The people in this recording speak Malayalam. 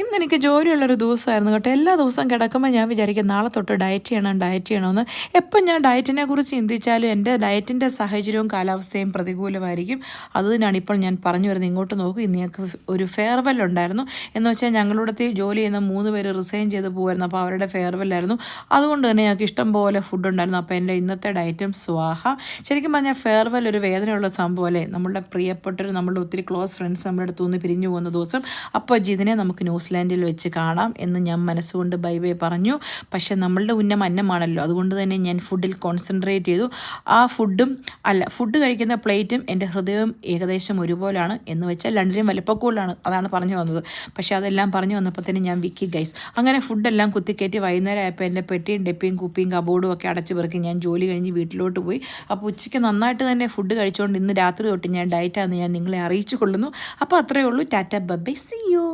ഇന്നെനിക്ക് ജോലിയുള്ളൊരു ദിവസമായിരുന്നു കേട്ടോ. എല്ലാ ദിവസവും കിടക്കുമ്പോൾ ഞാൻ വിചാരിക്കും നാളെ തൊട്ട് ഡയറ്റ് ചെയ്യണമെന്ന്. എപ്പം ഞാൻ ഡയറ്റിനെ കുറിച്ച് ചിന്തിച്ചാലും എൻ്റെ ഡയറ്റിൻ്റെ സാഹചര്യവും കാലാവസ്ഥയും പ്രതികൂലമായിരിക്കും. അതുതന്നെയാണ് ഇപ്പോൾ ഞാൻ പറഞ്ഞു വരുന്നത്. ഇങ്ങോട്ട് നോക്കൂ, ഇന്ന് ഞങ്ങൾക്ക് ഒരു ഫെയർവെൽ ഉണ്ടായിരുന്നു. എന്ന് വെച്ചാൽ ഞങ്ങളിവിടുത്തെ ജോലി ചെയ്യുന്ന 3 പേര് റിസൈൻ ചെയ്ത് പോകുമായിരുന്നു. അപ്പോൾ അവരുടെ ഫെയർവെല്ലായിരുന്നു. അതുകൊണ്ട് തന്നെ ഞങ്ങൾക്ക് ഇഷ്ടം പോലെ ഫുഡ് ഉണ്ടായിരുന്നു. അപ്പോൾ എൻ്റെ ഇന്നത്തെ ഡയറ്റും സ്വാഹ. ശരിക്കും പറഞ്ഞാൽ ഫെയർവെൽ ഒരു വേദനയുള്ള സംഭവം അല്ലേ. നമ്മളുടെ പ്രിയപ്പെട്ടൊരു, നമ്മളുടെ ഒത്തിരി ക്ലോസ് ഫ്രണ്ട്സ് നമ്മുടെ അടുത്ത് നിന്ന് പിരിഞ്ഞു പോകുന്ന ദിവസം. അപ്പോൾ ജിതിനെ നമുക്ക് ന്യൂസിലാൻഡിൽ വെച്ച് കാണാം എന്ന് ഞാൻ മനസ്സുകൊണ്ട് ബൈ ബൈ പറഞ്ഞു. പക്ഷേ നമ്മളുടെ ഉന്നം അന്നമാണല്ലോ, അതുകൊണ്ട് തന്നെ ഞാൻ ഫുഡിൽ കോൺസെൻട്രേറ്റ് ചെയ്തു. ആ ഫുഡ് കഴിക്കുന്ന പ്ലേറ്റും എൻ്റെ ഹൃദയവും ഏകദേശം ഒരുപോലാണ്. എന്ന് വെച്ചാൽ രണ്ടിനും വലിപ്പക്കൂടുതലാണ്, അതാണ് പറഞ്ഞു വന്നത്. പക്ഷേ അതെല്ലാം പറഞ്ഞു വന്നപ്പോൾ തന്നെ ഞാൻ വിക്കി ഗൈസ്. അങ്ങനെ ഫുഡെല്ലാം കുത്തിക്കയറ്റി വൈകുന്നേരം ആയപ്പോൾ എൻ്റെ പെട്ടിയും ഡെപ്പിയും കുപ്പിയും കബോർഡും ഒക്കെ അടച്ചു പെറുക്കി ഞാൻ ജോലി കഴിഞ്ഞ് വീട്ടിലോട്ട് പോയി. അപ്പോൾ ഉച്ചയ്ക്ക് നന്നായിട്ട് തന്നെ ഫുഡ് കഴിച്ചുകൊണ്ട് ഇന്ന് രാത്രി തൊട്ട് ഞാൻ ഡയറ്റാണെന്ന് ഞാൻ നിങ്ങളെ അറിയിച്ചു കൊള്ളുന്നു. അപ്പോൾ അത്രയേ ഉള്ളൂ. Tata bye bye, see U.